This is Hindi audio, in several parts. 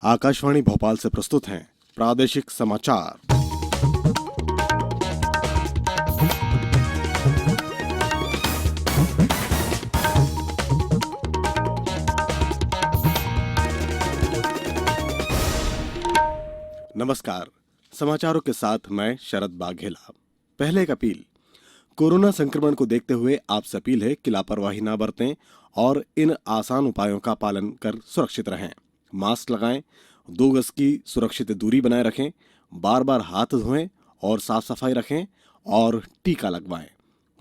आकाशवाणी भोपाल से प्रस्तुत हैं प्रादेशिक समाचार। नमस्कार। समाचारों के साथ मैं शरद बाघेला। पहले एक अपील। कोरोना संक्रमण को देखते हुए आपसे अपील है कि लापरवाही न बरतें और इन आसान उपायों का पालन कर सुरक्षित रहें। मास्क लगाएं, 2 गज की सुरक्षित दूरी बनाए रखें, बार बार हाथ धोएं और साफ सफाई रखें और टीका लगवाएं।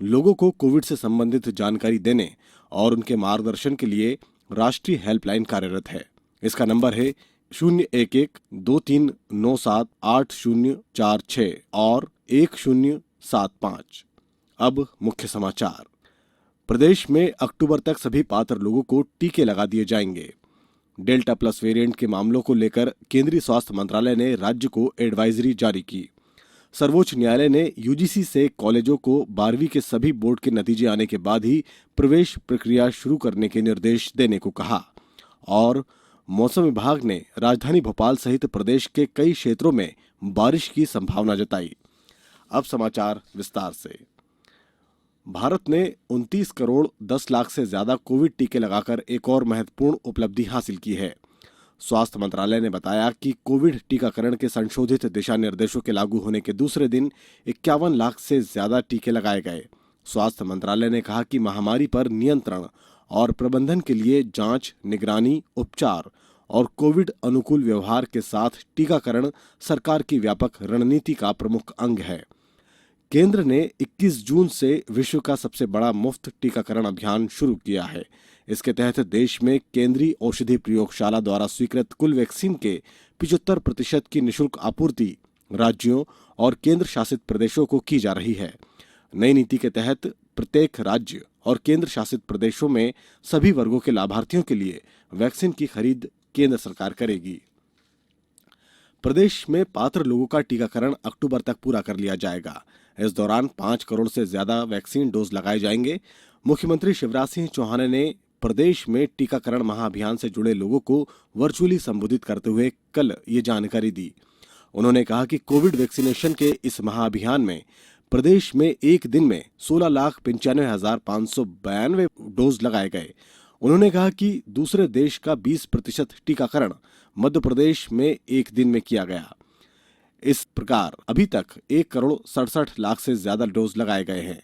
लोगों को कोविड से संबंधित जानकारी देने और उनके मार्गदर्शन के लिए राष्ट्रीय हेल्पलाइन कार्यरत है। इसका नंबर है 011-2397-8046 और 1075। अब मुख्य समाचार। प्रदेश में अक्टूबर तक सभी पात्र लोगों को टीके लगा दिए जाएंगे। डेल्टा प्लस वेरिएंट के मामलों को लेकर केंद्रीय स्वास्थ्य मंत्रालय ने राज्य को एडवाइजरी जारी की। सर्वोच्च न्यायालय ने यूजीसी से कॉलेजों को 12वीं के सभी बोर्ड के नतीजे आने के बाद ही प्रवेश प्रक्रिया शुरू करने के निर्देश देने को कहा। और मौसम विभाग ने राजधानी भोपाल सहित प्रदेश के कई क्षेत्रों में बारिश की संभावना जताई। अब समाचार विस्तार से। भारत ने 29 करोड़ 10 लाख से ज्यादा कोविड टीके लगाकर एक और महत्वपूर्ण उपलब्धि हासिल की है। स्वास्थ्य मंत्रालय ने बताया कि कोविड टीकाकरण के संशोधित दिशा निर्देशों के लागू होने के दूसरे दिन 51 लाख से ज्यादा टीके लगाए गए। स्वास्थ्य मंत्रालय ने कहा कि महामारी पर नियंत्रण और प्रबंधन के लिए जांच, निगरानी, उपचार और कोविड अनुकूल व्यवहार के साथ टीकाकरण सरकार की व्यापक रणनीति का प्रमुख अंग है। केंद्र ने 21 जून से विश्व का सबसे बड़ा मुफ्त टीकाकरण अभियान शुरू किया है। इसके तहत देश में केंद्रीय औषधि प्रयोगशाला द्वारा स्वीकृत कुल वैक्सीन के 75% की निःशुल्क आपूर्ति राज्यों और केंद्र शासित प्रदेशों को की जा रही है। नई नीति के तहत प्रत्येक राज्य और केंद्र शासित प्रदेशों में सभी वर्गों के लाभार्थियों के लिए वैक्सीन की खरीद केंद्र सरकार करेगी। प्रदेश में पात्र लोगों का टीकाकरण अक्टूबर तक पूरा कर लिया जाएगा। इस दौरान 5 करोड़ से ज्यादा वैक्सीन डोज लगाए जाएंगे। मुख्यमंत्री शिवराज सिंह चौहान ने प्रदेश में टीकाकरण महाअभियान से जुड़े लोगों को वर्चुअली संबोधित करते हुए कल ये जानकारी दी। उन्होंने कहा कि कोविड वैक्सीनेशन के इस महाअभियान में प्रदेश में एक दिन में 16,95,592 डोज लगाए गए। उन्होंने कहा कि दूसरे देश का 20% टीकाकरण मध्य प्रदेश में एक दिन में किया गया। इस प्रकार अभी तक 1 करोड़ 67 लाख से ज्यादा डोज लगाए गए हैं।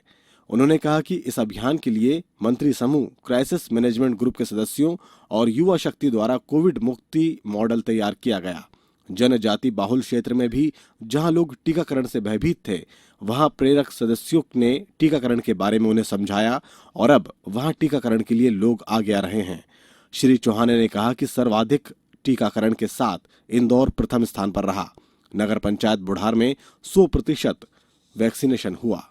उन्होंने कहा कि इस अभियान के लिए मंत्री समूह, क्राइसिस मैनेजमेंट ग्रुप के सदस्यों और युवा शक्ति द्वारा कोविड मुक्ति मॉडल तैयार किया गया। जनजाति बाहुल क्षेत्र में भी जहां लोग टीकाकरण से भयभीत थे, वहां प्रेरक सदस्यों ने टीकाकरण के बारे में उन्हें समझाया और अब वहां टीकाकरण के लिए लोग आगे आ रहे हैं। श्री चौहान ने कहा कि सर्वाधिक टीकाकरण के साथ इंदौर प्रथम स्थान पर रहा। नगर पंचायत बुढ़ार में 100% वैक्सीनेशन हुआ।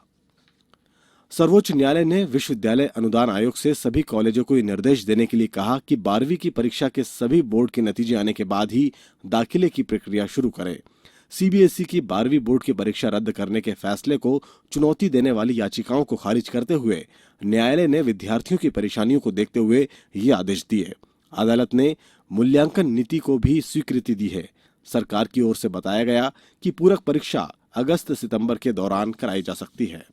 सर्वोच्च न्यायालय ने विश्वविद्यालय अनुदान आयोग से सभी कॉलेजों को ये निर्देश देने के लिए कहा कि 12वीं की परीक्षा के सभी बोर्ड के नतीजे आने के बाद ही दाखिले की प्रक्रिया शुरू करें। सीबीएसई की 12वीं बोर्ड की परीक्षा रद्द करने के फैसले को चुनौती देने वाली याचिकाओं को खारिज करते हुए न्यायालय ने विद्यार्थियों की परेशानियों को देखते हुए ये आदेश दिए। अदालत ने मूल्यांकन नीति को भी स्वीकृति दी है। सरकार की ओर से बताया गया कि पूरक परीक्षा अगस्त-सितंबर के दौरान कराई जा सकती है।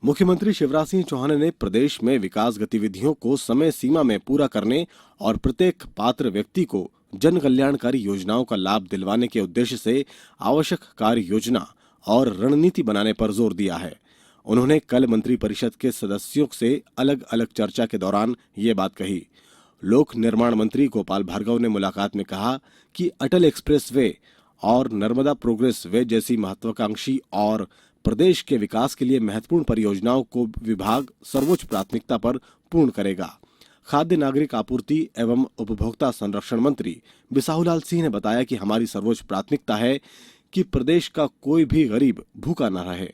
मुख्यमंत्री शिवराज सिंह चौहान ने प्रदेश में विकास गतिविधियों को समय सीमा में पूरा करने और प्रत्येक पात्र व्यक्ति को जन कल्याणकारी योजनाओं का लाभ दिलवाने के उद्देश्य से आवश्यक कार्य योजना और रणनीति बनाने पर जोर दिया है। उन्होंने कल मंत्रिपरिषद के सदस्यों से अलग अलग चर्चा के दौरान ये बात कही। लोक निर्माण मंत्री गोपाल भार्गव ने मुलाकात में कहा कि अटल एक्सप्रेस वे और नर्मदा प्रोग्रेस वे जैसी महत्वाकांक्षी और प्रदेश के विकास के लिए महत्वपूर्ण परियोजनाओं को विभाग सर्वोच्च प्राथमिकता पर पूर्ण करेगा। खाद्य नागरिक आपूर्ति एवं उपभोक्ता संरक्षण मंत्री बिसाहुलाल सिंह ने बताया कि हमारी सर्वोच्च प्राथमिकता है कि प्रदेश का कोई भी गरीब भूखा न रहे।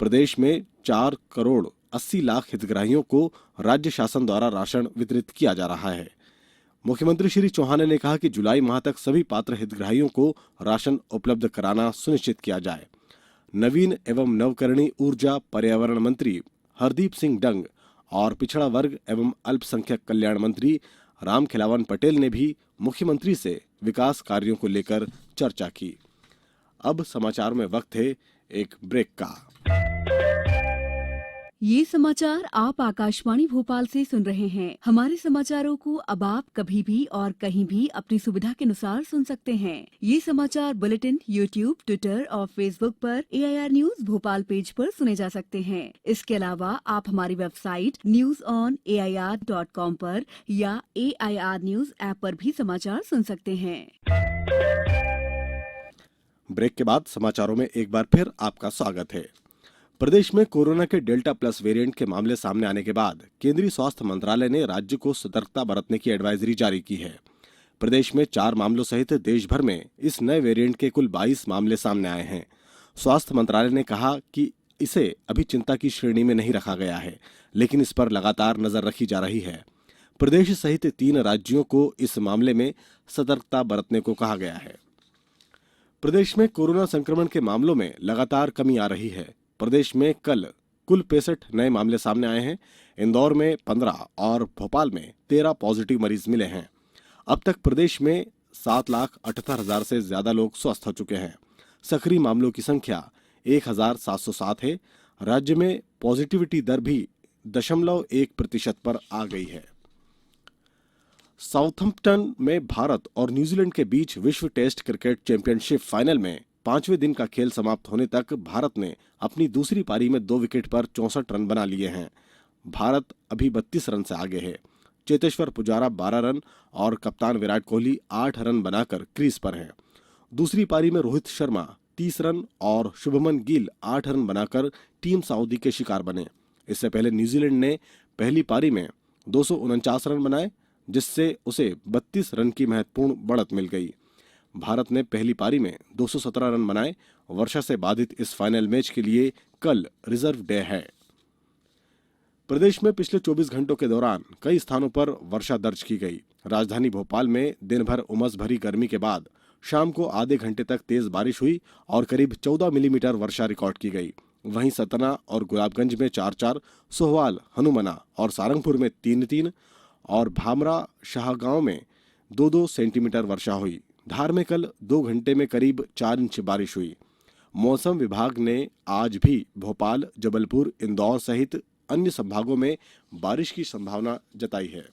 प्रदेश में 4 करोड़ 80 लाख हितग्राहियों को राज्य शासन द्वारा राशन वितरित किया जा रहा है। मुख्यमंत्री श्री चौहान ने कहा कि जुलाई माह तक सभी पात्र हितग्राहियों को राशन उपलब्ध कराना सुनिश्चित किया जाए। नवीन एवं नवकरणीय ऊर्जा पर्यावरण मंत्री हरदीप सिंह डंग और पिछड़ा वर्ग एवं अल्पसंख्यक कल्याण मंत्री रामखेलावन पटेल ने भी मुख्यमंत्री से विकास कार्यों को लेकर चर्चा की। अब समाचार में वक्त है एक ब्रेक का। ये समाचार आप आकाशवाणी भोपाल से सुन रहे हैं। हमारे समाचारों को अब आप कभी भी और कहीं भी अपनी सुविधा के अनुसार सुन सकते हैं। ये समाचार बुलेटिन यूट्यूब, ट्विटर और फेसबुक पर AIR न्यूज भोपाल पेज पर सुने जा सकते हैं। इसके अलावा आप हमारी वेबसाइट newsonair.com पर या AIR न्यूज ऐप पर भी समाचार सुन सकते हैं। ब्रेक के बाद समाचारों में एक बार फिर आपका स्वागत है। प्रदेश में कोरोना के डेल्टा प्लस वेरिएंट के मामले सामने आने के बाद केंद्रीय स्वास्थ्य मंत्रालय ने राज्य को सतर्कता बरतने की एडवाइजरी जारी की है। प्रदेश में 4 मामलों सहित देश भर में इस नए वेरिएंट के कुल 22 मामले सामने आए हैं। स्वास्थ्य मंत्रालय ने कहा कि इसे अभी चिंता की श्रेणी में नहीं रखा गया है, लेकिन इस पर लगातार नजर रखी जा रही है। प्रदेश सहित 3 राज्यों को इस मामले में सतर्कता बरतने को कहा गया है। प्रदेश में कोरोना संक्रमण के मामलों में लगातार कमी आ रही है। प्रदेश में कल कुल 65 नए मामले सामने आए हैं। इंदौर में 15 और भोपाल में 13 पॉजिटिव मरीज मिले हैं। अब तक प्रदेश में 7,78,000 से ज्यादा लोग स्वस्थ हो चुके हैं। सक्रिय मामलों की संख्या 1,707 है। राज्य में पॉजिटिविटी दर भी 0.1% पर आ गई है। साउथम्पटन में भारत और न्यूजीलैंड के बीच विश्व टेस्ट क्रिकेट चैंपियनशिप फाइनल में 5वें दिन का खेल समाप्त होने तक भारत ने अपनी दूसरी पारी में 2 विकेट पर 64 रन बना लिए हैं। भारत अभी 32 रन से आगे है। चेतेश्वर पुजारा 12 रन और कप्तान विराट कोहली 8 रन बनाकर क्रीज पर हैं। दूसरी पारी में रोहित शर्मा 30 रन और शुभमन गिल 8 रन बनाकर टीम सऊदी के शिकार बने। इससे पहले न्यूजीलैंड ने पहली पारी में 249 रन बनाए, जिससे उसे 32 रन की महत्वपूर्ण बढ़त मिल गई। भारत ने पहली पारी में 217 रन बनाए। वर्षा से बाधित इस फाइनल मैच के लिए कल रिजर्व डे है। प्रदेश में पिछले 24 घंटों के दौरान कई स्थानों पर वर्षा दर्ज की गई। राजधानी भोपाल में दिन भर उमस भरी गर्मी के बाद शाम को आधे घंटे तक तेज बारिश हुई और करीब 14 मिलीमीटर वर्षा रिकॉर्ड की गई। वहीं सतना और गुलाबगंज में 4-4, सोहवाल, हनुमना और सारंगपुर में 3-3 और भामरा शाहगांव में 2-2 सेंटीमीटर वर्षा हुई। धार में कल 2 घंटे में करीब 4 इंच बारिश हुई। मौसम विभाग ने आज भी भोपाल, जबलपुर, इंदौर सहित अन्य संभागों में बारिश की संभावना जताई है।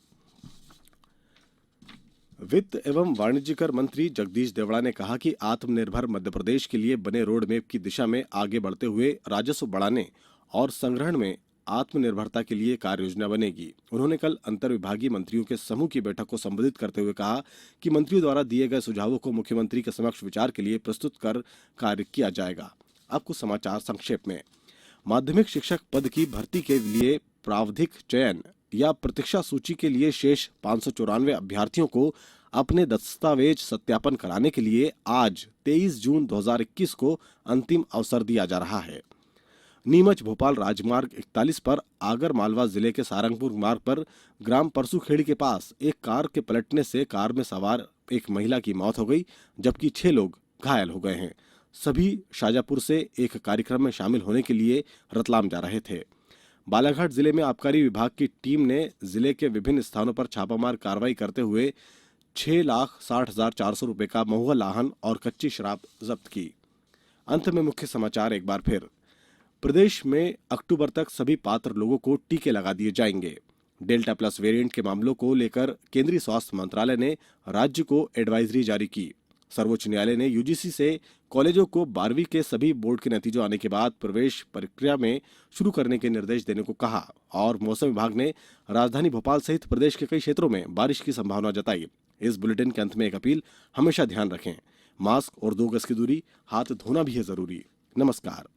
वित्त एवं वाणिज्यकर मंत्री जगदीश देवड़ा ने कहा कि आत्मनिर्भर मध्यप्रदेश के लिए बने रोड मैप की दिशा में आगे बढ़ते हुए राजस्व बढ़ाने और संग्रहण में आत्मनिर्भरता के लिए कार्य योजना बनेगी। उन्होंने कल अंतर्विभागीय मंत्रियों के समूह की बैठक को संबोधित करते हुए कहा कि मंत्रियों द्वारा दिए गए सुझावों को मुख्यमंत्री के समक्ष विचार के लिए प्रस्तुत कर कार्य किया जाएगा। अब कुछ समाचार संक्षेप में। माध्यमिक शिक्षक पद की भर्ती के लिए प्रावधिक चयन या प्रतीक्षा सूची के लिए शेष 594 अभ्यर्थियों को अपने दस्तावेज सत्यापन कराने के लिए आज 23 जून 2021 को अंतिम अवसर दिया जा रहा है। नीमच भोपाल राजमार्ग 41 पर आगर मालवा जिले के सारंगपुर मार्ग पर ग्राम परसूखेड़ी के पास एक कार के पलटने से कार में सवार एक महिला की मौत हो गई, जबकि 6 लोग घायल हो गए हैं। सभी शाजापुर से एक कार्यक्रम में शामिल होने के लिए रतलाम जा रहे थे। बालाघाट जिले में आबकारी विभाग की टीम ने जिले के विभिन्न स्थानों पर छापामार कार्रवाई करते हुए 6,60,400 रुपए का महुआ लाहन और कच्ची शराब जब्त की। अंत में मुख्य समाचार एक बार फिर। प्रदेश में अक्टूबर तक सभी पात्र लोगों को टीके लगा दिए जाएंगे। डेल्टा प्लस वेरिएंट के मामलों को लेकर केंद्रीय स्वास्थ्य मंत्रालय ने राज्य को एडवाइजरी जारी की। सर्वोच्च न्यायालय ने यूजीसी से कॉलेजों को 12वीं के सभी बोर्ड के नतीजों आने के बाद प्रवेश प्रक्रिया में शुरू करने के निर्देश देने को कहा और मौसम विभाग ने राजधानी भोपाल सहित प्रदेश के कई क्षेत्रों में बारिश की संभावना जताई। इस बुलेटिन के अंत में एक अपील, हमेशा ध्यान रखें, मास्क और 2 गज की दूरी, हाथ धोना भी है जरूरी। नमस्कार।